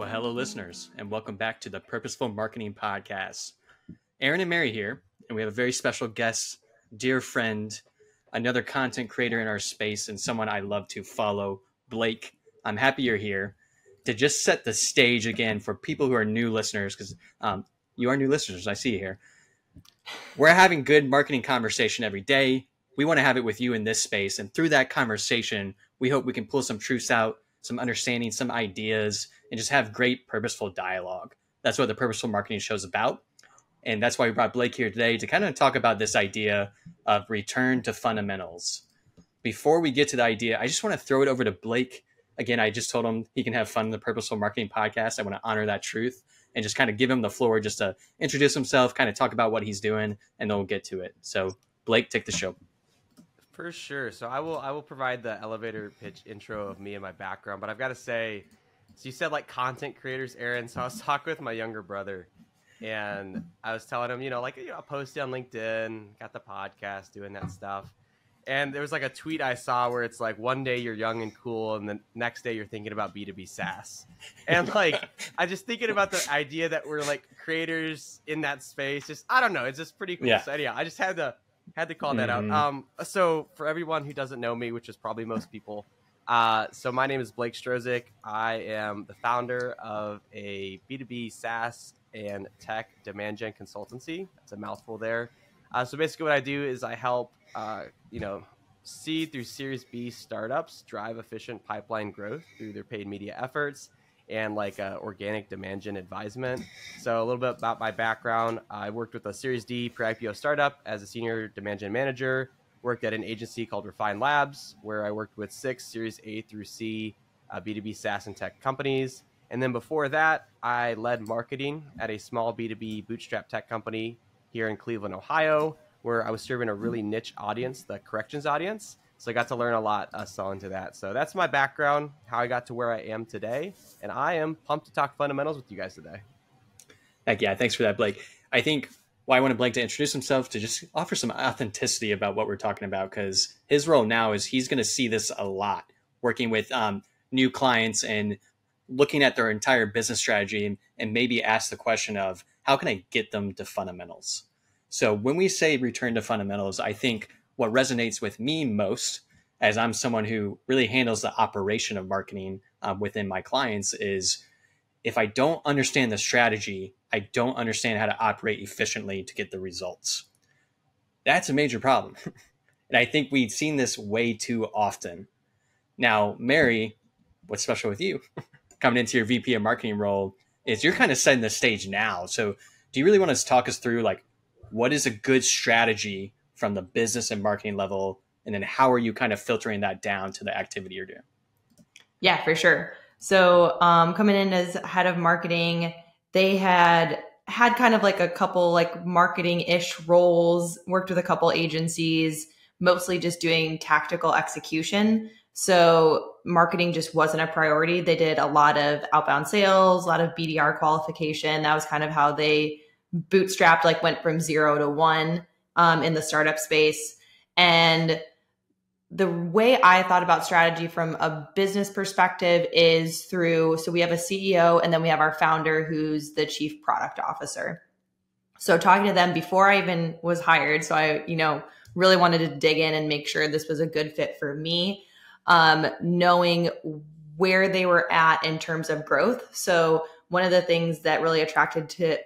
hello, listeners, and welcome back to the Purposeful Marketing Podcast. Aaron and Mary here, and we have a very special guest, dear friend, another content creator in our space, and someone I love to follow, Blake. I'm happy you're here to just set the stage again for people who are new listeners, because you are new listeners, I see you here. We're having good marketing conversation every day. We want to have it with you in this space, and through that conversation, we hope we can pull some truths out, some understanding, some ideas, and just have great purposeful dialogue. That's what the Purposeful Marketing Show is about. And that's why we brought Blake here today to kind of talk about this idea of return to fundamentals. Before we get to the idea, I just want to throw it over to Blake. Again, I just told him he can have fun in the Purposeful Marketing Podcast. I want to honor that truth and just kind of give him the floor just to introduce himself, kind of talk about what he's doing, and then we'll get to it. So Blake, take the show. For sure. So I will provide the elevator pitch intro of me and my background, but I've got to say, so you said like content creators, Aaron. So I was talking with my younger brother, and I was telling him, I posted on LinkedIn, got the podcast, doing that stuff. And there was like a tweet I saw where it's like, one day you're young and cool, and the next day you're thinking about B2B SaaS. And like, I just thinking about the idea that we're like creators in that space. Just, I don't know. It's just pretty cool. Yeah. So anyhow, I just had to call that out. So for everyone who doesn't know me, which is probably most people, so my name is Blake Strozyk. I am the founder of a B2B SaaS and tech demand gen consultancy. That's a mouthful there. So basically what I do is I help, seed through Series B startups drive efficient pipeline growth through their paid media efforts and like organic demand gen advisement. So a little bit about my background. I worked with a Series D pre-IPO startup as a senior demand gen manager, worked at an agency called Refine Labs, where I worked with 6 Series A through C B2B SaaS and tech companies. And then before that, I led marketing at a small B2B bootstrap tech company here in Cleveland, Ohio, where I was serving a really niche audience, the corrections audience. So I got to learn a lot selling to that. So that's my background, how I got to where I am today. And I am pumped to talk fundamentals with you guys today. Heck yeah, thanks for that, Blake. I think why I wanted Blake to introduce himself, to just offer some authenticity about what we're talking about, because his role now is he's going to see this a lot, working with new clients and looking at their entire business strategy and maybe ask the question of, how can I get them to fundamentals? So when we say return to fundamentals, I think what resonates with me most, as I'm someone who really handles the operation of marketing within my clients, is if I don't understand the strategy, I don't understand how to operate efficiently to get the results. That's a major problem. And I think we've seen this way too often. Now, Mary, what's special with you coming into your VP of marketing role is you're kind of setting the stage now. So do you really want to talk us through like, what is a good strategy from the business and marketing level? And then how are you kind of filtering that down to the activity you're doing? Yeah, for sure. So coming in as head of marketing, they had kind of like a couple like marketing-ish roles, worked with a couple agencies, mostly just doing tactical execution. So marketing just wasn't a priority. They did a lot of outbound sales, a lot of BDR qualification. That was kind of how they bootstrapped, like went from 0 to 1 in the startup space. And the way I thought about strategy from a business perspective is through, so we have a CEO and then we have our founder who's the chief product officer. So talking to them before I even was hired, so I, really wanted to dig in and make sure this was a good fit for me, knowing where they were at in terms of growth. So one of the things that really attracted to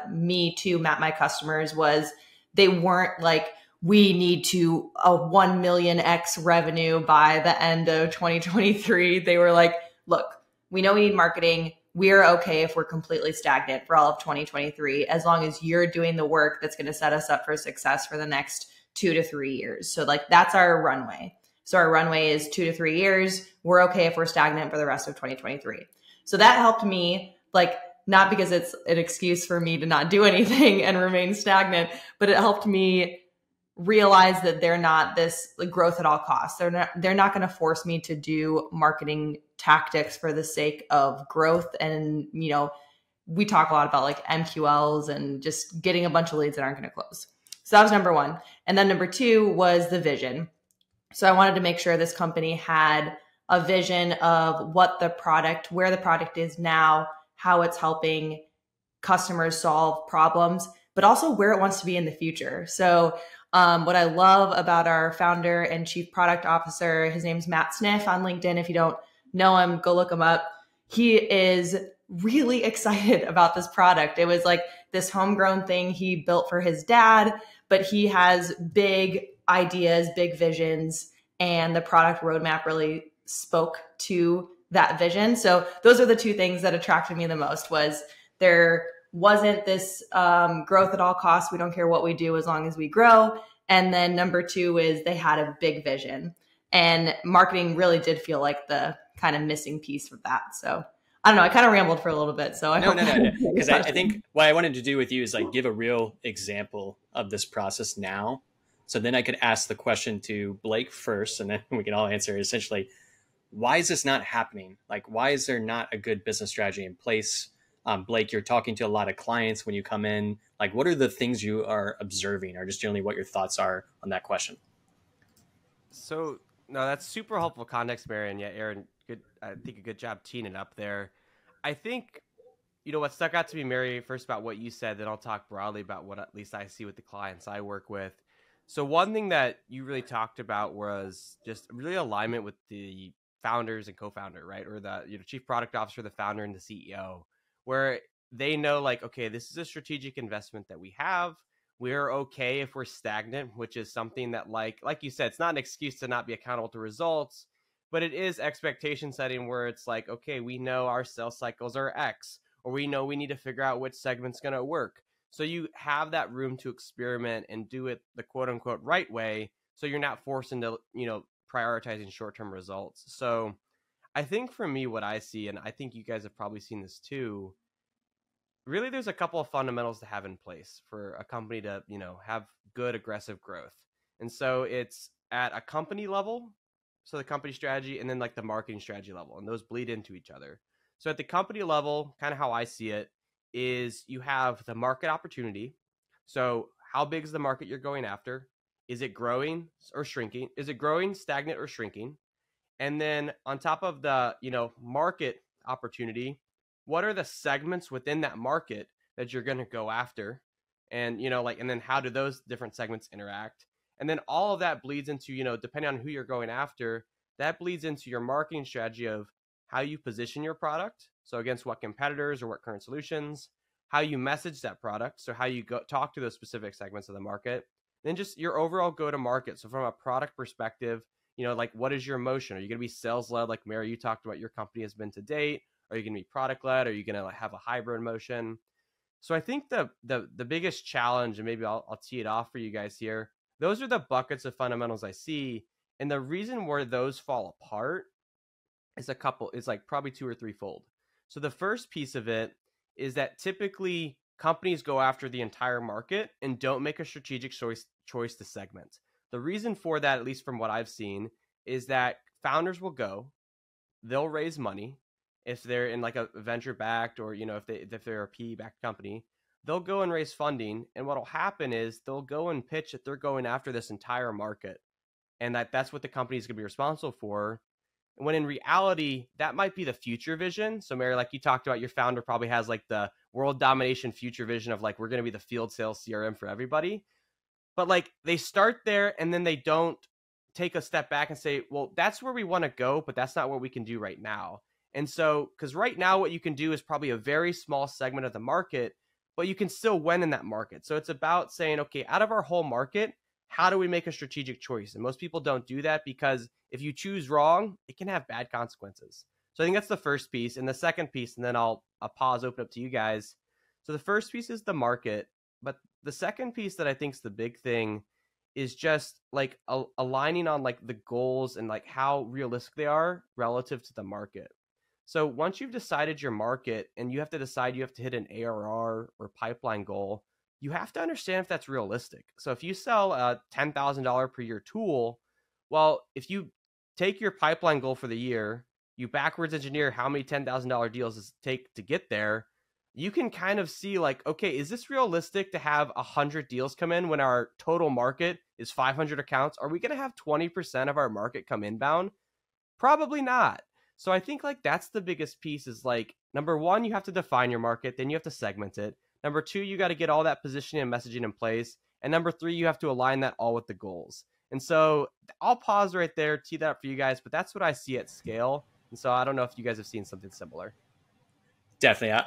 me to map my customers was they weren't like, we need to a 1 million X revenue by the end of 2023. They were like, look, we know we need marketing. We're okay if we're completely stagnant for all of 2023, as long as you're doing the work that's going to set us up for success for the next 2 to 3 years. So like, that's our runway. So our runway is 2 to 3 years. We're okay if we're stagnant for the rest of 2023. So that helped me, like, not because it's an excuse for me to not do anything and remain stagnant, but it helped me realize that they're not this like growth at all costs. They're not going to force me to do marketing tactics for the sake of growth. And, we talk a lot about like MQLs and just getting a bunch of leads that aren't going to close. So that was number one. And then number two was the vision. So I wanted to make sure this company had a vision of where the product is now, how it's helping customers solve problems, but also where it wants to be in the future. So what I love about our founder and chief product officer, his name's Matt Sniff on LinkedIn. If you don't know him, go look him up. He is really excited about this product. It was like this homegrown thing he built for his dad, but he has big ideas, big visions, and the product roadmap really spoke to that vision. So those are the two things that attracted me the most. Was there wasn't this growth at all costs. We don't care what we do as long as we grow. And then number two is they had a big vision, and marketing really did feel like the kind of missing piece of that. So I don't know. I kind of rambled for a little bit. So no. Because I think what I wanted to do with you is like give a real example of this process now. So then I could ask the question to Blake first, and then we can all answer essentially, why is this not happening? Like, why is there not a good business strategy in place? Blake, you're talking to a lot of clients when you come in. Like, what are the things you are observing, or just generally what your thoughts are on that question? So, no, that's super helpful context, Marion. Yeah, Aaron, good. I think a good job teeing it up there. I think, what stuck out to me, Mary, first about what you said, then I'll talk broadly about what at least I see with the clients I work with. So one thing that you really talked about was just really alignment with the founders and co-founder, right? Or the chief product officer, the founder, and the CEO, where they know like, okay, this is a strategic investment that we have. We're okay if we're stagnant, which is something that like you said, it's not an excuse to not be accountable to results, but it is expectation setting where it's like, okay, we know our sales cycles are X, or we know we need to figure out which segment's going to work. So you have that room to experiment and do it the quote unquote right way. So you're not forced into, prioritizing short-term results. So I think for me, what I see, and I think you guys have probably seen this too, really there's a couple of fundamentals to have in place for a company to, have good aggressive growth. And so it's at a company level, so the company strategy, and then like the marketing strategy level, and those bleed into each other. So at the company level, kind of how I see it is you have the market opportunity. So how big is the market you're going after? Is it growing or shrinking? Is it growing, stagnant, or shrinking? And then on top of the, market opportunity, what are the segments within that market that you're going to go after? And, and then how do those different segments interact? And then all of that bleeds into, depending on who you're going after, that bleeds into your marketing strategy of how you position your product. So against what competitors or what current solutions, how you message that product. So how you go talk to those specific segments of the market, then just your overall go to market. So from a product perspective, like what is your motion? Are you going to be sales led? Like Mary, you talked about your company has been to date. Are you going to be product led? Are you going to have a hybrid motion? So I think the biggest challenge, and maybe I'll tee it off for you guys here, those are the buckets of fundamentals I see. And the reason where those fall apart is like probably two or threefold. So the first piece of it is that typically companies go after the entire market and don't make a strategic choice to segment. The reason for that, at least from what I've seen, is that founders will they'll raise money. If they're in like a venture backed, or if they're a PE backed company, they'll go and raise funding. And what'll happen is they'll go and pitch that they're going after this entire market, and that's what the company is going to be responsible for. When in reality, that might be the future vision. So Mary, like you talked about, your founder probably has like the world domination future vision of like, we're going to be the field sales CRM for everybody. But like they start there and then they don't take a step back and say, well, that's where we want to go, but that's not what we can do right now. And so, because right now what you can do is probably a very small segment of the market, but you can still win in that market. So it's about saying, okay, out of our whole market, how do we make a strategic choice? And most people don't do that because if you choose wrong, it can have bad consequences. So I think that's the first piece. And the second piece, and then I'll pause, open up to you guys. So the first piece is the market. But the second piece that I think is the big thing is just like aligning on like the goals and like how realistic they are relative to the market. So once you've decided your market and you have to decide you have to hit an ARR or pipeline goal, you have to understand if that's realistic. So if you sell a $10,000 per year tool, well, if you take your pipeline goal for the year, you backwards engineer how many $10,000 deals does it take to get there, you can kind of see like, okay, is this realistic to have 100 deals come in when our total market is 500 accounts? Are we going to have 20% of our market come inbound? Probably not. So I think like that's the biggest piece is like, number one, you have to define your market, then you have to segment it. Number two, you got to get all that positioning and messaging in place. And number three, you have to align that all with the goals. And so I'll pause right there, tee that up for you guys, but that's what I see at scale. And so I don't know if you guys have seen something similar. Definitely.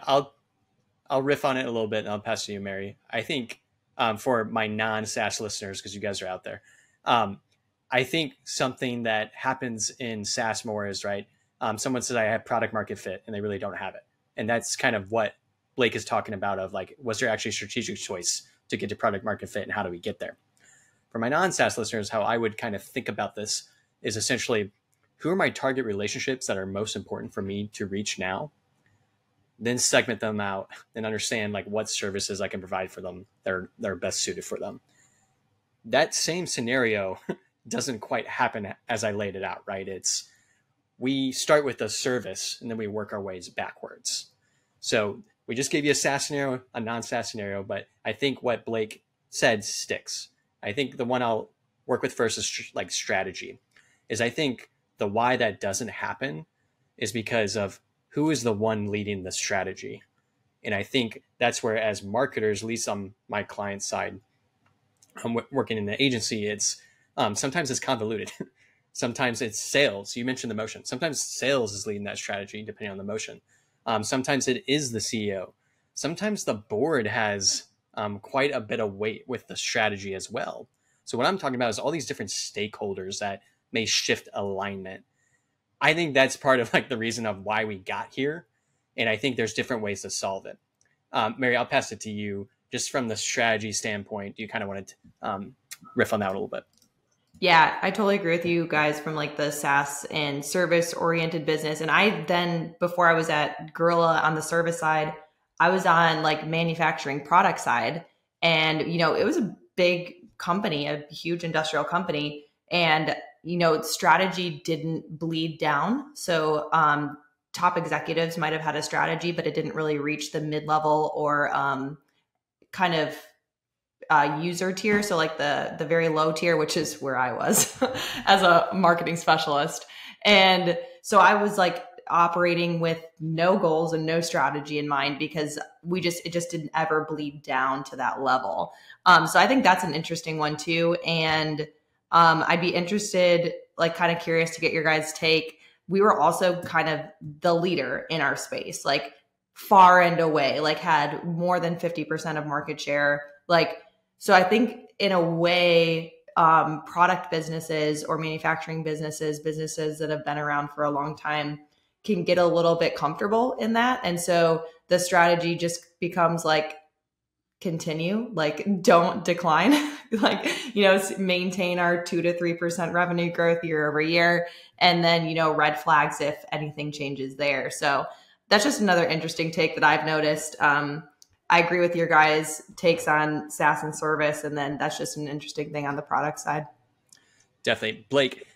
I'll riff on it a little bit and I'll pass to you, Mary. I think for my non-SaaS listeners, because you guys are out there, I think something that happens in SaaS more is, right, someone says I have product market fit and they really don't have it. And that's kind of what Blake is talking about of like, was there actually a strategic choice to get to product market fit and how do we get there? For my non-SaaS listeners, how I would kind of think about this is essentially, who are my target relationships that are most important for me to reach now? Then segment them out and understand like what services I can provide for them that are best suited for them. That same scenario doesn't quite happen as I laid it out, right? It's we start with a service and then we work our ways backwards. So we just gave you a SaaS scenario, a non-SaaS scenario, but I think what Blake said sticks. I think the one I'll work with first is like strategy. Is I think the why that doesn't happen is because of who is the one leading the strategy. And I think that's where, as marketers, at least on my client side, I'm working in the agency, it's sometimes it's convoluted. Sometimes it's sales. You mentioned the motion. Sometimes sales is leading that strategy, depending on the motion. Sometimes it is the CEO. Sometimes the board has quite a bit of weight with the strategy as well. So what I'm talking about is all these different stakeholders that may shift alignment. I think that's part of like the reason of why we got here. And I think there's different ways to solve it. Mary, I'll pass it to you just from the strategy standpoint. Do you kind of want to riff on that a little bit? Yeah, I totally agree with you guys from like the SaaS and service oriented business. And I then, before I was at Gorilla on the service side, I was on like manufacturing product side. And, it was a big company, a huge industrial company. And, strategy didn't bleed down. So top executives might have had a strategy, but it didn't really reach the mid-level or kind of user tier. So like the very low tier, which is where I was as a marketing specialist. And so I was like operating with no goals and no strategy in mind because it just didn't ever bleed down to that level. So I think that's an interesting one too. And I'd be interested, like kind of curious to get your guys' take. We were also kind of the leader in our space, like far and away, like had more than 50% of market share. So I think in a way, product businesses or manufacturing businesses that have been around for a long time can get a little bit comfortable in that. And so the strategy just becomes like, continue, like don't decline, maintain our 2 to 3% revenue growth year over year. And then, red flags if anything changes there. So that's just another interesting take that I've noticed. I agree with your guys' takes on SaaS and service. And then that's just an interesting thing on the product side. Definitely. Blake,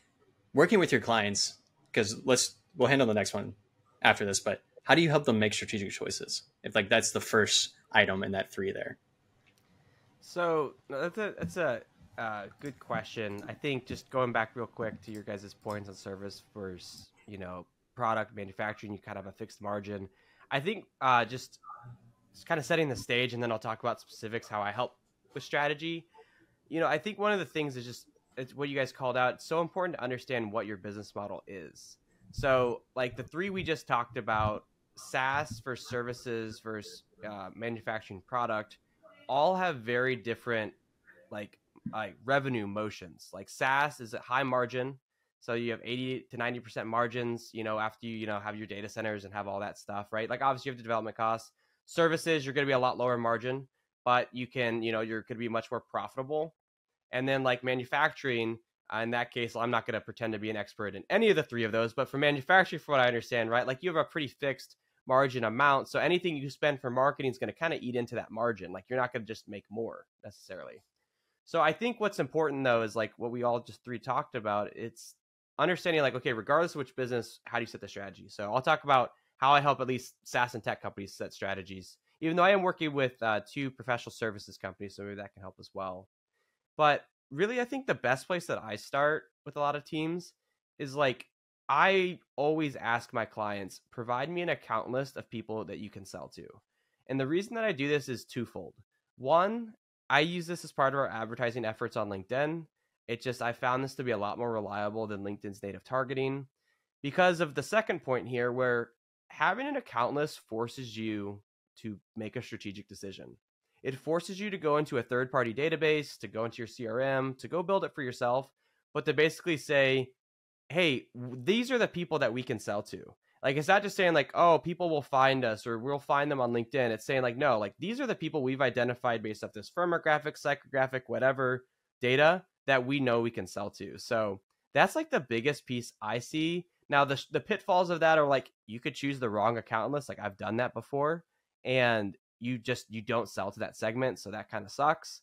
working with your clients, because we'll handle the next one after this, but how do you help them make strategic choices? If like that's the first item in that 3 there. So that's a good question. I think just going back real quick to your guys' points on service versus, product manufacturing, you kind of have a fixed margin. I think just kind of setting the stage, and then I'll talk about specifics, how I help with strategy. I think one of the things is it's what you guys called out. It's so important to understand what your business model is. So like the 3 we just talked about, SaaS versus services versus manufacturing product, all have very different like revenue motions. Like SaaS is at high margin. So you have 80 to 90% margins, after you have your data centers and have all that stuff, right? Like obviously you have the development costs. Services, you're going to be a lot lower margin, but you can, you're going to be much more profitable. And then like manufacturing, in that case, I'm not going to pretend to be an expert in any of the 3 of those, but for manufacturing, from what I understand, right, like you have a pretty fixed margin amount. So anything you spend for marketing is going to kind of eat into that margin. Like you're not going to just make more necessarily. So I think what's important though, is like what we all just 3 talked about. It's understanding like, okay, regardless of which business, how do you set the strategy? So I'll talk about how I help at least SaaS and tech companies set strategies, even though I am working with 2 professional services companies. So maybe that can help as well. But really, I think the best place that I start with a lot of teams is like I always ask my clients, provide me an account list of people that you can sell to. And the reason that I do this is twofold. One, I use this as part of our advertising efforts on LinkedIn. I found this to be a lot more reliable than LinkedIn's native targeting because of the second point here, where having an account list forces you to make a strategic decision. It forces you to go into a third-party database, to go into your CRM, to go build it for yourself, but to basically say, hey, these are the people that we can sell to. Like, it's not just saying like, oh, people will find us or we'll find them on LinkedIn. It's saying like, no, like these are the people we've identified based off this firmographic, psychographic, whatever data that we know we can sell to. So that's like the biggest piece I see. Now, the pitfalls of that are like, you could choose the wrong account list. Like I've done that before, and you don't sell to that segment. So that kind of sucks.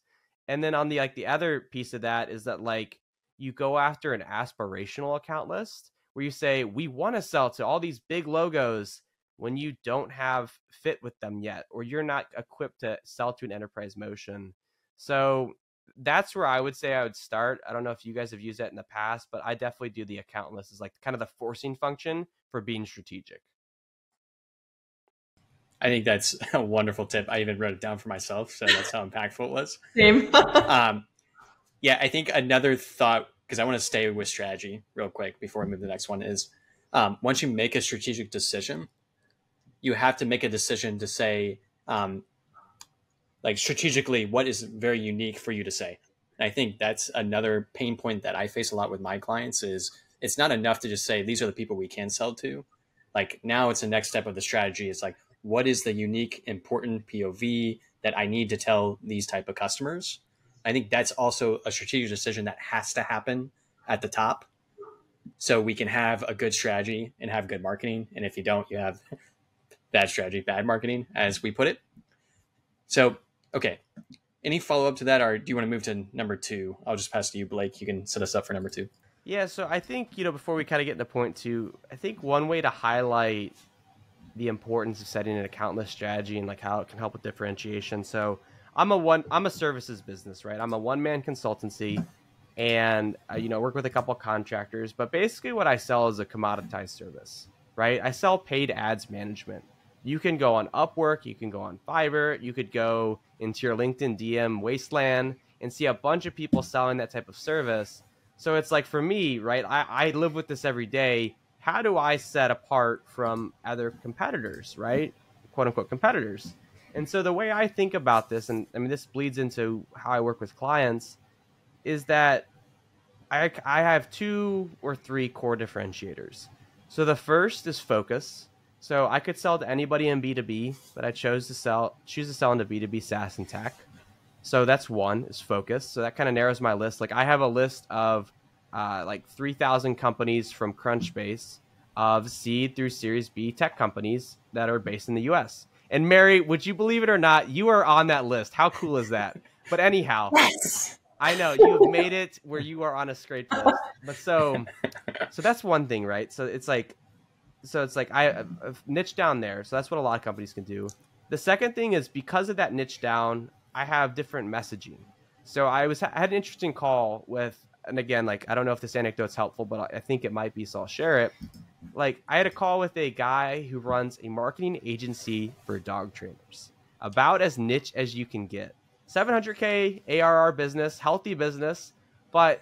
And then on the other piece of that is that like, you go after an aspirational account list where you say, we want to sell to all these big logos when you don't have fit with them yet, or you're not equipped to sell to an enterprise motion. So that's where I would say I would start. I don't know if you guys have used that in the past, but I definitely do the account list as like kind of the forcing function for being strategic. I think that's a wonderful tip. I even wrote it down for myself, so that's how impactful it was. Same. Yeah, I think another thought, because I want to stay with strategy real quick before we move to the next one, is once you make a strategic decision, you have to make a decision to say, like strategically, what is very unique for you to say. And I think that's another pain point that I face a lot with my clients is it's not enough to just say, these are the people we can sell to. Like now it's the next step of the strategy. It's like, what is the unique, important POV that I need to tell these type of customers? I think that's also a strategic decision that has to happen at the top so we can have a good strategy and have good marketing. And if you don't, you have bad strategy, bad marketing, as we put it. So, okay. Any follow-up to that, or do you want to move to number 2? I'll just pass to you, Blake. You can set us up for number 2. Yeah, so I think, before we kind of get into point 2, I think one way to highlight the importance of setting an account list strategy and like how it can help with differentiation. So I'm a services business, right? I'm a one-man consultancy, and work with a couple of contractors, but basically what I sell is a commoditized service, right? I sell paid ads management. You can go on Upwork, you can go on Fiverr, you could go into your LinkedIn DM wasteland and see a bunch of people selling that type of service. So it's like, for me, right, I live with this every day. How do I set apart from other competitors, right? Quote unquote competitors. And so the way I think about this, and I mean, this bleeds into how I work with clients, is that I have 2 or 3 core differentiators. So the first is focus. So I could sell to anybody in B2B, but I choose to sell into B2B SaaS and tech. So that's one, is focus. So that kind of narrows my list. Like I have a list of like 3,000 companies from Crunchbase of seed through Series B tech companies that are based in the US. And Mary, would you believe it or not, you are on that list. How cool is that? But anyhow, Yes. I know you've made it where you are on a scraped list. But so that's one thing, right? So it's like I've niched down there. So that's what a lot of companies can do. The second thing is, because of that niche down, I have different messaging. So I had an interesting call with, and again, like, I don't know if this anecdote's helpful, but I think it might be, so I'll share it. Like, I had a call with a guy who runs a marketing agency for dog trainers, about as niche as you can get. 700K ARR business, healthy business, but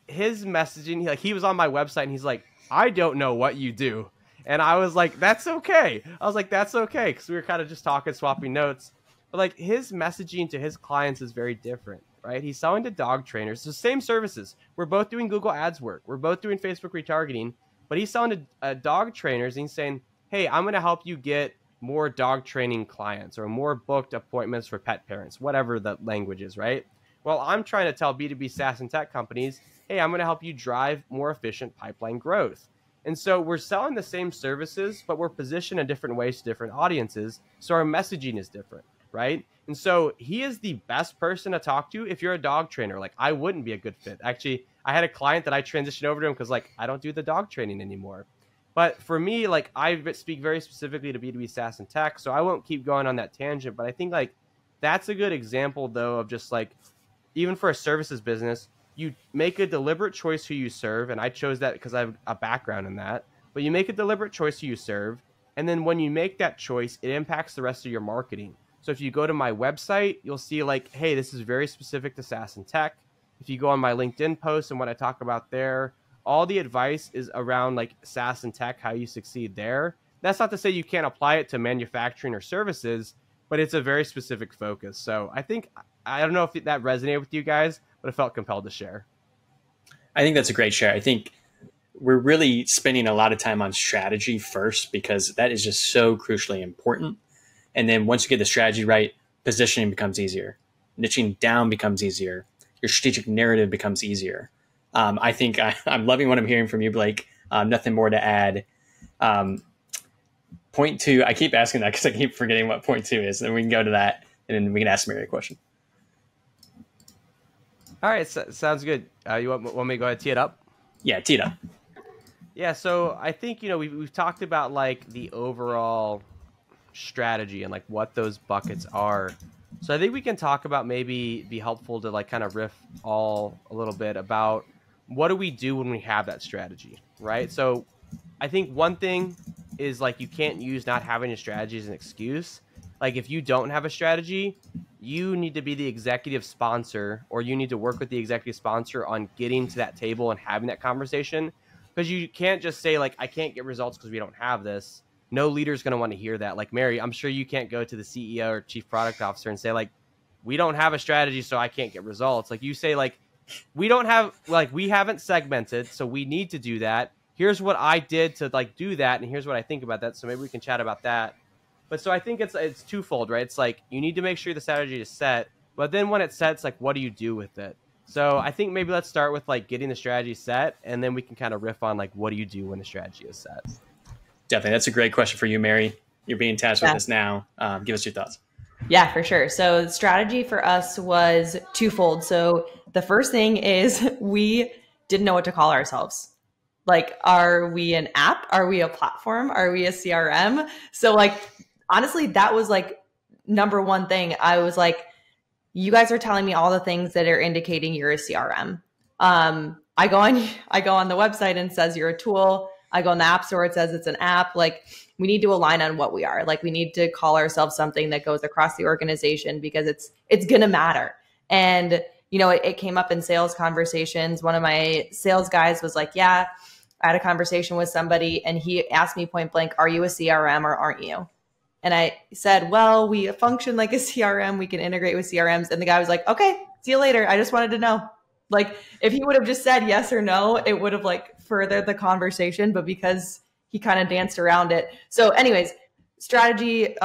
his messaging, like, he was on my website and he's like, I don't know what you do. And I was like, that's okay. Because we were kind of just talking, swapping notes. But like, his messaging to his clients is very different, right? He's selling to dog trainers. So same services. We're both doing Google Ads work. We're both doing Facebook retargeting. But he's selling to dog trainers, and he's saying, hey, I'm going to help you get more dog training clients or more booked appointments for pet parents, whatever the language is, right? Well, I'm trying to tell B2B SaaS and tech companies, hey, I'm going to help you drive more efficient pipeline growth. And so we're selling the same services, but we're positioned in different ways to different audiences. So our messaging is different, right? And so he is the best person to talk to if you're a dog trainer. Like, I wouldn't be a good fit. Actually, I had a client that I transitioned over to him because, like, I don't do the dog training anymore. But for me, like, I speak very specifically to B2B SaaS and tech, so I won't keep going on that tangent. But I think, like, that's a good example, though, of just, like, even for a services business, you make a deliberate choice who you serve. And I chose that because I have a background in that. But you make a deliberate choice who you serve. And then when you make that choice, it impacts the rest of your marketing. So if you go to my website, you'll see like, hey, this is very specific to SaaS and tech. If you go on my LinkedIn post and what I talk about there, all the advice is around like SaaS and tech, how you succeed there. That's not to say you can't apply it to manufacturing or services, but it's a very specific focus. So I think, I don't know if that resonated with you guys, but I felt compelled to share. I think that's a great share. I think we're really spending a lot of time on strategy first because that is just so crucially important. And then once you get the strategy right, positioning becomes easier. Niching down becomes easier. Your strategic narrative becomes easier. I think I'm loving what I'm hearing from you, Blake. Nothing more to add. Point two, I keep asking that because I keep forgetting what point two is. And we can go to that and then we can ask Mary a question. All right, sounds good. You want me to go ahead and tee it up? Yeah, tee it up. Yeah, so I think, we've talked about like the overall strategy and like what those buckets are. So I think we can talk about, maybe be helpful to like kind of riff a little bit about what do we do when we have that strategy, right? So I think one thing is like you can't use not having a strategy as an excuse. Like if you don't have a strategy, you need to be the executive sponsor, or you need to work with the executive sponsor on getting to that table and having that conversation. Because you can't just say like, I can't get results because we don't have this. No leader's going to want to hear that. Like Mary, I'm sure you can't go to the CEO or chief product officer and say like, we don't have a strategy, so I can't get results. Like you say like, we haven't segmented, so we need to do that. Here's what I did to like do that, and here's what I think about that. So maybe we can chat about that. But so I think it's twofold, right? It's like you need to make sure the strategy is set, but then when it's set, it's like, what do you do with it? So I think maybe let's start with like getting the strategy set, and then we can kind of riff on like, what do you do when the strategy is set? Definitely. That's a great question for you, Mary. You're being tasked with this now. Give us your thoughts. Yeah, for sure. So strategy for us was twofold. So the first thing is we didn't know what to call ourselves. Like, are we an app? Are we a platform? Are we a CRM? So like, honestly, that was like number one thing. I was like, you guys are telling me all the things that are indicating you're a CRM. I go on the website and it says you're a tool. I go in the app store, it says it's an app. Like, we need to align on what we are. Like, we need to call ourselves something that goes across the organization because it's going to matter. And, it came up in sales conversations. One of my sales guys was like, yeah, I had a conversation with somebody and he asked me point blank, are you a CRM or aren't you? And I said, well, we function like a CRM. We can integrate with CRMs. And the guy was like, okay, see you later. I just wanted to know. Like, if he would have just said yes or no, it would have like furthered the conversation. But because he kind of danced around it. So anyways, strategy,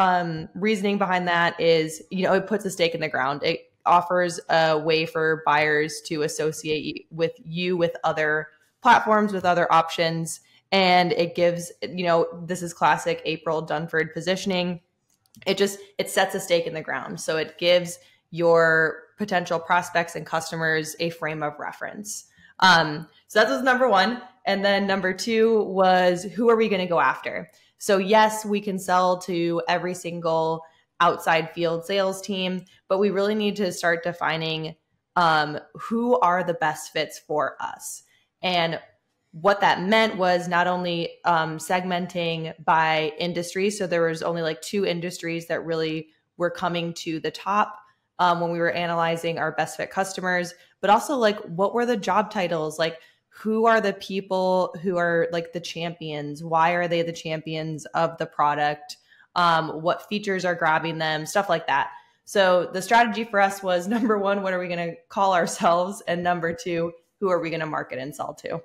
reasoning behind that is, it puts a stake in the ground. It offers a way for buyers to associate with you with other platforms, with other options. And it gives, this is classic April Dunford positioning. It sets a stake in the ground. So it gives your potential prospects and customers a frame of reference. So that was number one. And then number two was, who are we going to go after? So yes, we can sell to every single outside field sales team, but we really need to start defining who are the best fits for us. And what that meant was not only segmenting by industry. So there was only like 2 industries that really were coming to the top when we were analyzing our best fit customers, but also like, what were the job titles? Like, who are the people who are like the champions? Why are they the champions of the product? What features are grabbing them? Stuff like that. So the strategy for us was, number one, what are we going to call ourselves? And number two, who are we going to market and sell to?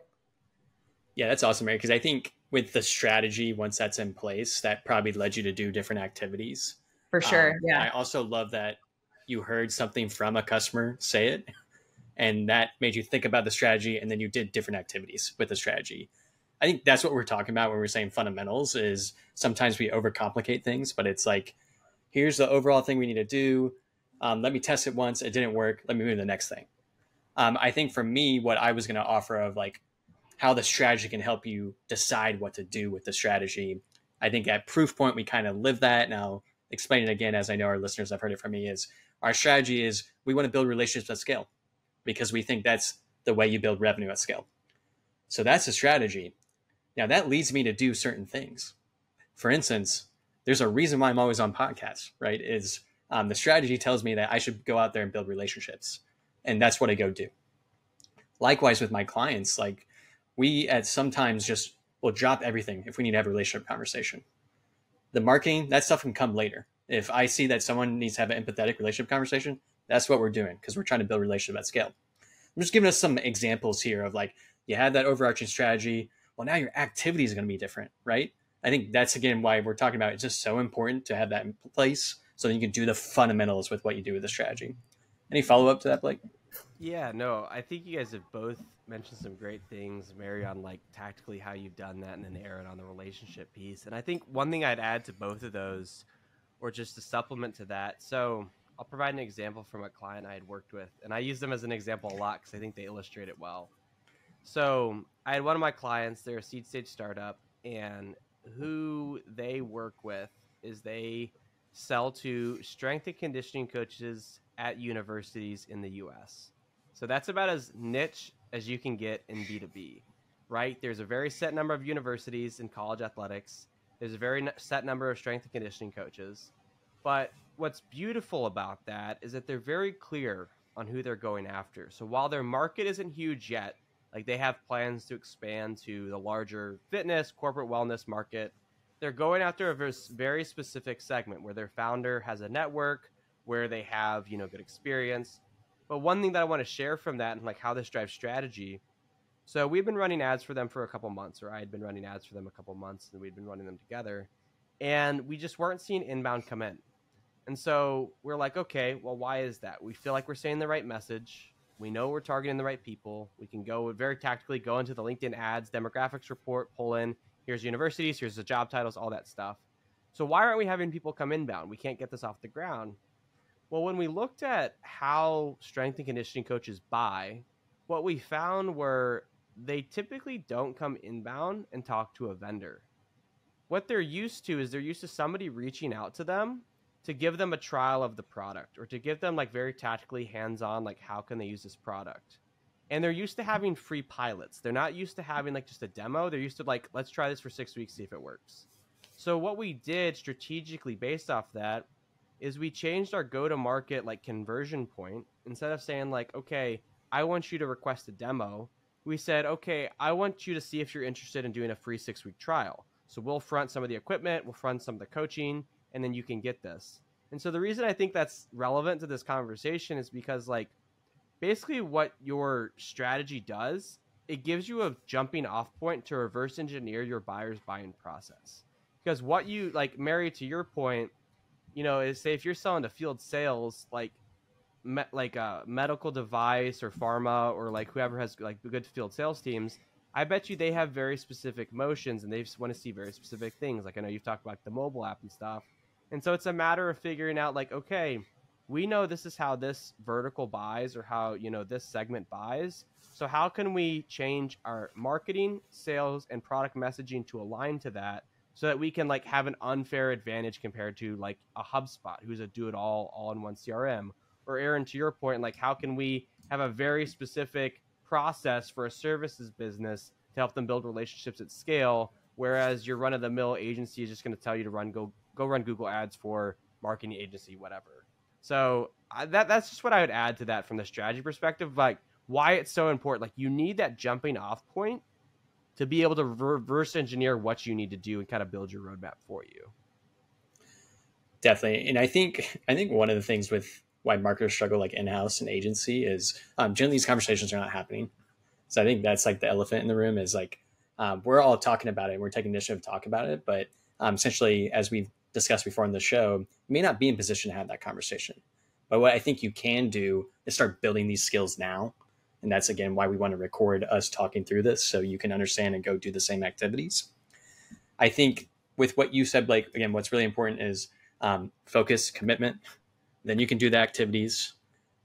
Yeah, that's awesome, Mary, because I think with the strategy, once that's in place, that probably led you to do different activities. For sure, yeah. I also love that you heard something from a customer say it, and that made you think about the strategy, and then you did different activities with the strategy. I think that's what we're talking about when we're saying fundamentals, is sometimes we overcomplicate things, but it's like, here's the overall thing we need to do. Let me test it once. It didn't work. Let me move to the next thing. I think for me, what I was going to offer of like how the strategy can help you decide what to do with the strategy. I think at Proof Point, we kind of live that. Now, explain it again, as I know our listeners have heard it from me, is our strategy is we want to build relationships at scale because we think that's the way you build revenue at scale. So that's a strategy. Now that leads me to do certain things. For instance, there's a reason why I'm always on podcasts, right? Is the strategy tells me that I should go out there and build relationships. And that's what I go do. Likewise with my clients, like we at sometimes just will drop everything if we need to have a relationship conversation. The marketing, that stuff can come later. If I see that someone needs to have an empathetic relationship conversation, that's what we're doing because we're trying to build a relationship at scale. I'm just giving us some examples here of like, you had that overarching strategy. Well, now your activity is going to be different, right? I think that's, again, why we're talking about it's just so important to have that in place so that you can do the fundamentals with what you do with the strategy. Any follow-up to that, Blake? Yeah, no, I think you guys have both mentioned some great things, Mary, on like tactically how you've done that, and then Aaron on the relationship piece. And I think one thing I'd add to both of those, or just to supplement to that, so I'll provide an example from a client I had worked with, and I use them as an example a lot because I think they illustrate it well. So I had one of my clients, they're a seed stage startup, and who they work with is they sell to strength and conditioning coaches at universities in the US. So that's about as niche as you can get in B2B, right? There's a very set number of universities in college athletics. There's a very set number of strength and conditioning coaches. But what's beautiful about that is that they're very clear on who they're going after. So while their market isn't huge yet, like they have plans to expand to the larger fitness, corporate wellness market, they're going after a very specific segment where their founder has a network, where they have, good experience. But one thing that I want to share from that and like how this drives strategy. So we've been running ads for them for a couple months, or I had been running ads for them a couple months, and we'd been running them together. And we just weren't seeing inbound come in. And so we're like, okay, well, why is that? We feel like we're saying the right message. We know we're targeting the right people. We can go very tactically, go into the LinkedIn ads, demographics report, pull in, here's universities, here's the job titles, all that stuff. So why aren't we having people come inbound? We can't get this off the ground. Well, when we looked at how strength and conditioning coaches buy, what we found were they typically don't come inbound and talk to a vendor. What they're used to is they're used to somebody reaching out to them to give them a trial of the product, or to give them like very tactically hands-on, like how can they use this product. And they're used to having free pilots. They're not used to having like just a demo. They're used to like, let's try this for 6 weeks, see if it works. So what we did strategically based off that is we changed our go-to-market like conversion point. Instead of saying like, okay, I want you to request a demo, we said, okay, I want you to see if you're interested in doing a free 6-week trial. So we'll front some of the equipment, we'll front some of the coaching, and then you can get this. And so the reason I think that's relevant to this conversation is because like basically what your strategy does, it gives you a jumping off point to reverse engineer your buyer's buying process. Because what you like, Mary, to your point, is say if you're selling to field sales, like a medical device or pharma or like whoever has like good field sales teams, I bet you they have very specific motions and they just want to see very specific things. Like I know you've talked about the mobile app and stuff. And so it's a matter of figuring out like, okay, we know this is how this vertical buys or how, this segment buys. So how can we change our marketing, sales, and product messaging to align to that so that we can like have an unfair advantage compared to like a HubSpot who's a do-it-all, all-in-one CRM? Or Aaron, to your point, like how can we have a very specific process for a services business to help them build relationships at scale, whereas your run-of-the-mill agency is just going to tell you to go run Google ads for marketing agency, whatever. So that's just what I would add to that from the strategy perspective, like why it's so important. Like you need that jumping off point to be able to reverse engineer what you need to do and kind of build your roadmap for you. Definitely. And I think one of the things with why marketers struggle like in-house and agency is generally these conversations are not happening. So I think that's like the elephant in the room is like, we're all talking about it. We're taking initiative to talk about it. But essentially, as we've discussed before in the show, you may not be in position to have that conversation. But what I think you can do is start building these skills now. And that's, again, why we want to record us talking through this so you can understand and go do the same activities. I think with what you said, Blake, again, what's really important is focus, commitment. Then you can do the activities.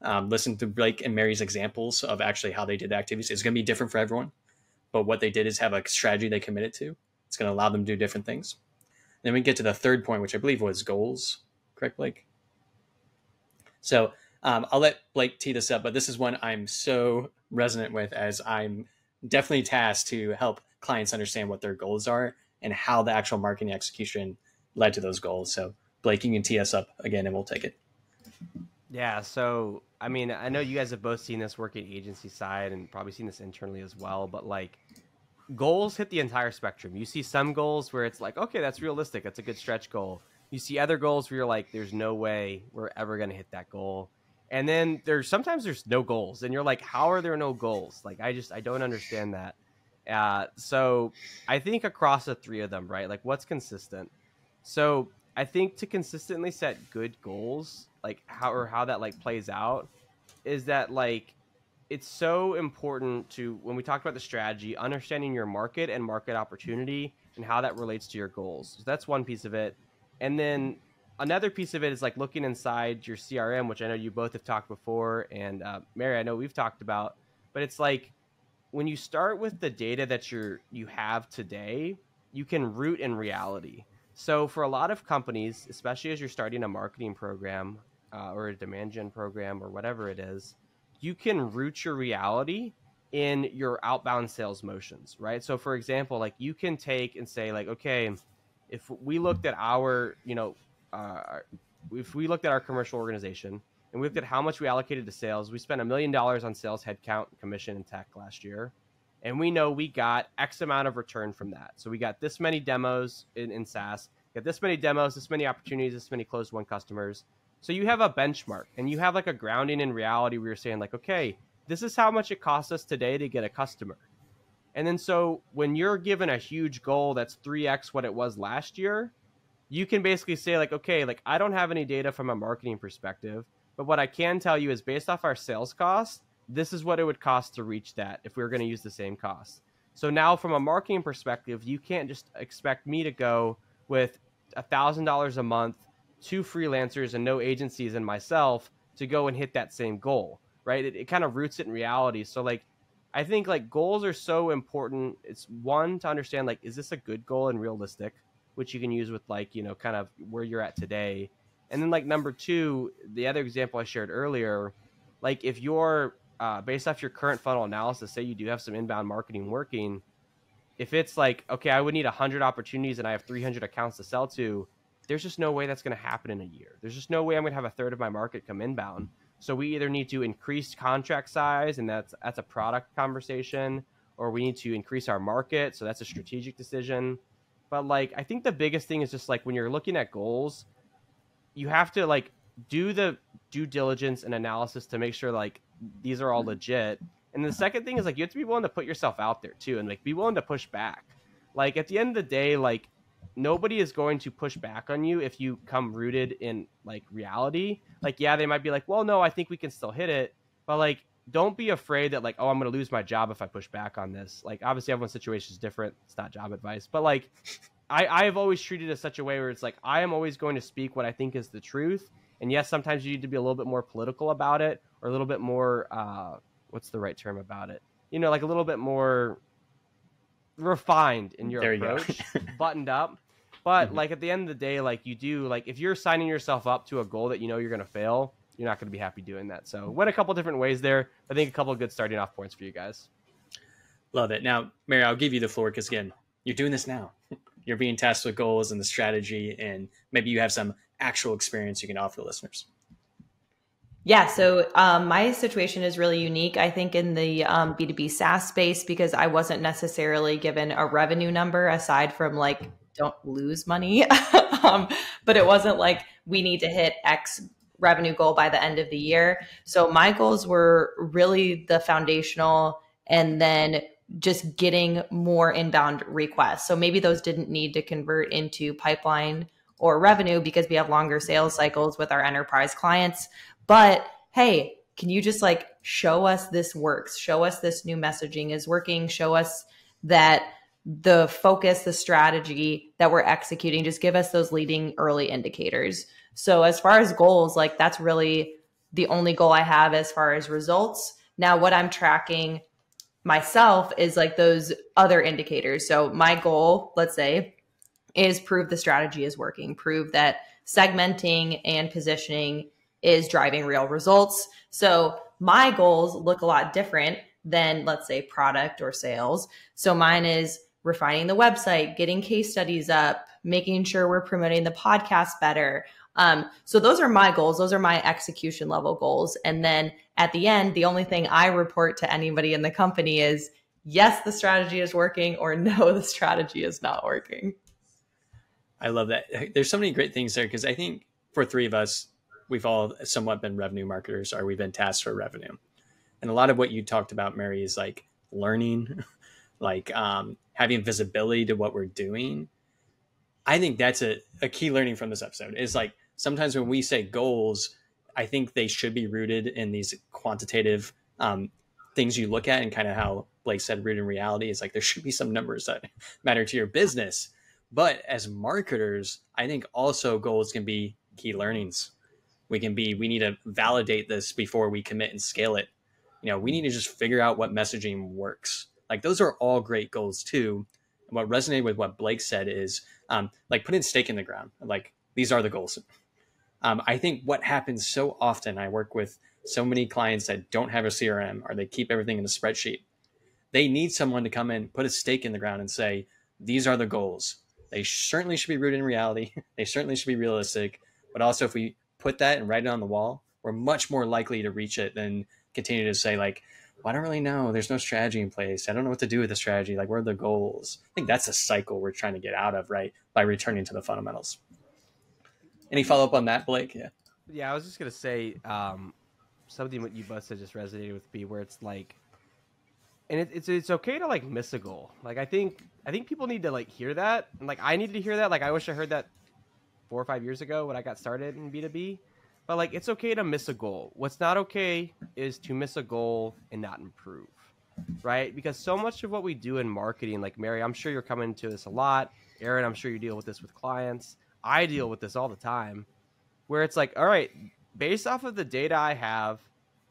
Listen to Blake and Mary's examples of actually how they did the activities. It's going to be different for everyone. But what they did is have a strategy they committed to. It's going to allow them to do different things. Then we get to the third point, which I believe was goals. Correct, Blake? So I'll let Blake tee this up, but this is one I'm so resonant with, as I'm definitely tasked to help clients understand what their goals are and how the actual marketing execution led to those goals. So Blake, you can tee us up again and we'll take it. Yeah. So, I mean, I know you guys have both seen this working agency side and probably seen this internally as well, but like goals hit the entire spectrum. You see some goals where it's like, okay, that's realistic. That's a good stretch goal. You see other goals where you're like, there's no way we're ever going to hit that goal. And then sometimes there's no goals and you're like, how are there no goals? Like, I don't understand that. So I think across the three of them, right? Like what's consistent? So I think to consistently set good goals, like how that like plays out is that like, it's so important to, when we talked about the strategy, understanding your market and market opportunity and how that relates to your goals. So that's one piece of it. And then another piece of it is like looking inside your CRM, which I know you both have talked before. And Mary, I know we've talked about, but it's like when you start with the data that you have today, you can root in reality. So for a lot of companies, especially as you're starting a marketing program or a demand gen program or whatever it is, you can root your reality in your outbound sales motions, right? So for example, like you can take and say like, okay, if we looked at our, if we looked at our commercial organization and we looked at how much we allocated to sales, we spent $1 million on sales headcount, commission, and tech last year. And we know we got X amount of return from that. So we got this many demos in SaaS, got this many demos, this many opportunities, this many closed won customers. So you have a benchmark and you have like a grounding in reality where you're saying like, okay, this is how much it costs us today to get a customer. And then so when you're given a huge goal that's 3x what it was last year, you can basically say like, okay, like I don't have any data from a marketing perspective, but what I can tell you is based off our sales costs, this is what it would cost to reach that if we were going to use the same cost. So now from a marketing perspective, you can't just expect me to go with $1,000 a month, 2 freelancers and no agencies and myself to go and hit that same goal, right? It kind of roots it in reality. So like, I think like goals are so important. It's one to understand like, is this a good goal and realistic, which you can use with like, kind of where you're at today. And then like number two, the other example I shared earlier, like if you're based off your current funnel analysis, say you do have some inbound marketing working, if it's like, okay, I would need 100 opportunities and I have 300 accounts to sell to, there's just no way that's going to happen in a year. There's just no way I'm going to have a third of my market come inbound. So we either need to increase contract size, and that's a product conversation, or we need to increase our market. So that's a strategic decision. But like, I think the biggest thing is just like when you're looking at goals, you have to like do the due diligence and analysis to make sure like these are all legit. And the second thing is like, you have to be willing to put yourself out there too, and like be willing to push back. Like at the end of the day, like nobody is going to push back on you if you come rooted in like reality. Like, yeah, they might be like, well, no, I think we can still hit it. But like, don't be afraid that like, oh, I'm going to lose my job if I push back on this. Like, obviously everyone's situation is different. It's not job advice, but like, I have always treated it such a way where it's like, I am always going to speak what I think is the truth. And yes, sometimes you need to be a little bit more political about it, or a little bit more, what's the right term about it? Like a little bit more refined in your approach, buttoned up. But like at the end of the day, like you do, like if you're signing yourself up to a goal that you're going to fail, you're not going to be happy doing that. So went a couple different ways there. I think a couple of good starting off points for you guys. Love it. Now, Mary, I'll give you the floor because again, you're doing this now. You're being tasked with goals and the strategy, and maybe you have some actual experience you can offer listeners. Yeah. So my situation is really unique, I think, in the B2B SaaS space, because I wasn't necessarily given a revenue number aside from like, don't lose money. But it wasn't like we need to hit X revenue goal by the end of the year. So my goals were really the foundational, and then just getting more inbound requests. So maybe those didn't need to convert into pipeline or revenue because we have longer sales cycles with our enterprise clients. But hey, can you just like show us this works? Show us this new messaging is working. Show us that the focus, the strategy that we're executing, just give us those leading early indicators. So as far as goals, like that's really the only goal I have as far as results. Now, what I'm tracking myself is like those other indicators. So my goal, let's say, is prove the strategy is working, prove that segmenting and positioning is driving real results. So my goals look a lot different than, let's say, product or sales. So mine is refining the website, getting case studies up, making sure we're promoting the podcast better. So those are my goals. Those are my execution level goals. And then at the end, the only thing I report to anybody in the company is, yes, the strategy is working, or no, the strategy is not working. I love that. There's so many great things there, because I think for three of us, we've all somewhat been revenue marketers, or we've been tasked for revenue. And a lot of what you talked about, Mary, is like learning, like having visibility to what we're doing. I think that's a key learning from this episode, is like sometimes when we say goals, I think they should be rooted in these quantitative things you look at, and kind of how Blake said, rooted in reality, is like there should be some numbers that matter to your business. But as marketers, I think also goals can be key learnings. We need to validate this before we commit and scale it. We need to just figure out what messaging works. Like those are all great goals too. And what resonated with what Blake said is like putting stake in the ground. Like these are the goals. I think what happens so often, I work with so many clients that don't have a CRM, or they keep everything in a spreadsheet. They need someone to come in, put a stake in the ground and say, these are the goals. They certainly should be rooted in reality. They certainly should be realistic. But also if we put that and write it on the wall, we're much more likely to reach it than continue to say like, well, I don't really know. There's no strategy in place. I don't know what to do with the strategy. Like, where are the goals? I think that's a cycle we're trying to get out of, right? By returning to the fundamentals. Any follow-up on that, Blake? Yeah, I was just going to say something what you both said just resonated with me, where it's like, and it's okay to like miss a goal. Like I think people need to like hear that, and like I needed to hear that. Like I wish I heard that 4 or 5 years ago when I got started in B2B. But like it's okay to miss a goal. What's not okay is to miss a goal and not improve, right? Because so much of what we do in marketing, like Mary, I'm sure you're coming to this a lot. Aaron, I'm sure you deal with this with clients. I deal with this all the time, where it's like, all right, based off of the data I have,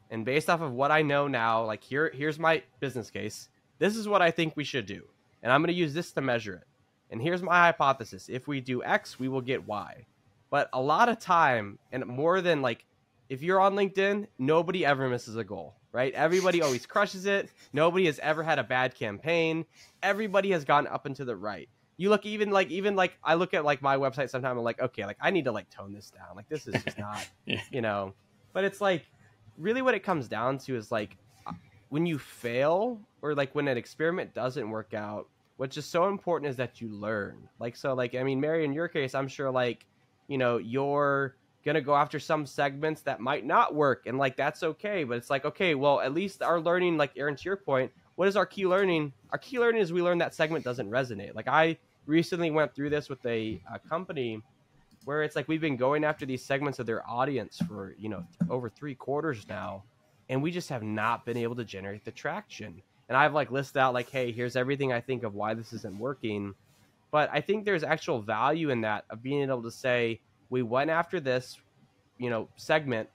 and based off of what I know now, like here's my business case. This is what I think we should do. And I'm going to use this to measure it. And here's my hypothesis. If we do X, we will get Y. But a lot of time, and more than like, if you're on LinkedIn, nobody ever misses a goal, right? Everybody always crushes it. Nobody has ever had a bad campaign. Everybody has gone up and to the right. You look even like I look at like my website sometimes, I'm like, okay, like I need to like tone this down. Like this is just not, Yeah. But it's like, really what it comes down to is like when you fail, or like when an experiment doesn't work out, what's just so important is that you learn. Like, so like, I mean, Mary, in your case, I'm sure like, you're going to go after some segments that might not work. And like, that's okay. But it's like, okay, well, at least our learning, like Aaron, to your point, what is our key learning? Our key learning is we learn that segment doesn't resonate. Like I recently went through this with a company where it's like we've been going after these segments of their audience for, over 3 quarters now, and we just have not been able to generate the traction. And I've like listed out like, hey, here's everything I think of why this isn't working. But I think there's actual value in that, of being able to say, we went after this, segment,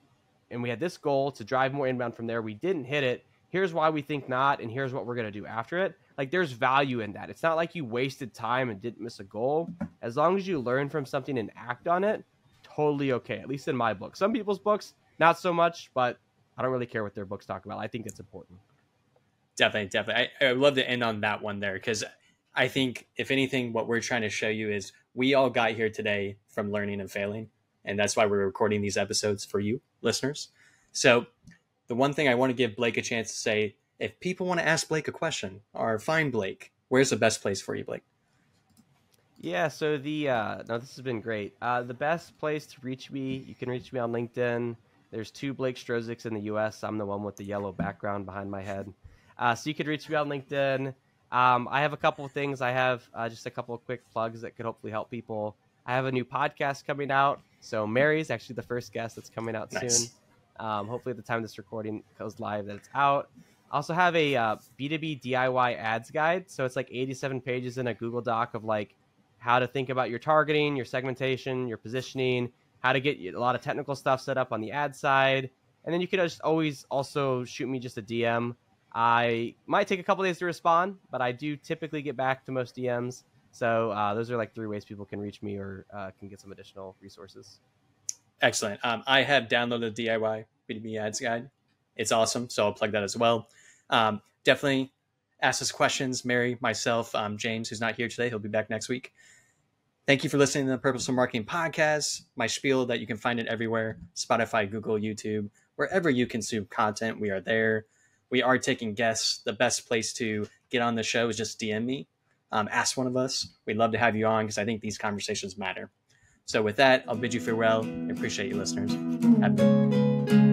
and we had this goal to drive more inbound from there. We didn't hit it. Here's why we think not, and here's what we're going to do after it. Like there's value in that. It's not like you wasted time and didn't miss a goal. As long as you learn from something and act on it, totally okay. At least in my book. Some people's books, not so much, but I don't really care what their books talk about. I think it's important. Definitely. I would love to end on that one there, because I think if anything, what we're trying to show you is we all got here today from learning and failing. And that's why we're recording these episodes for you listeners. So the one thing I want to give Blake a chance to say, if people want to ask Blake a question or find Blake, where's the best place for you, Blake? Yeah, so no, this has been great. The best place to reach me, you can reach me on LinkedIn. There's 2 Blake Strozyks in the US. I'm the one with the yellow background behind my head. So you could reach me on LinkedIn. I have a couple of things. I have just a couple of quick plugs that could hopefully help people. I have a new podcast coming out. So Mary's actually the first guest that's coming out soon. Hopefully at the time this recording goes live that it's out. I also have a B2B DIY ads guide. So it's like 87 pages in a Google Doc of like how to think about your targeting, your segmentation, your positioning, how to get a lot of technical stuff set up on the ad side. And then you could just always also shoot me just a DM. I might take a couple days to respond, but I do typically get back to most DMs. So those are like 3 ways people can reach me or can get some additional resources. Excellent. I have downloaded the DIY B2B ads guide. It's awesome. So I'll plug that as well. Definitely ask us questions. Mary, myself, James, who's not here today. He'll be back next week. Thank you for listening to the Purposeful Marketing Podcast. My spiel that you can find it everywhere: Spotify, Google, YouTube, wherever you consume content, we are there. We are taking guests. The best place to get on the show is just DM me. Ask one of us. We'd love to have you on because I think these conversations matter. So with that, I'll bid you farewell. I appreciate you, listeners. Have a good one.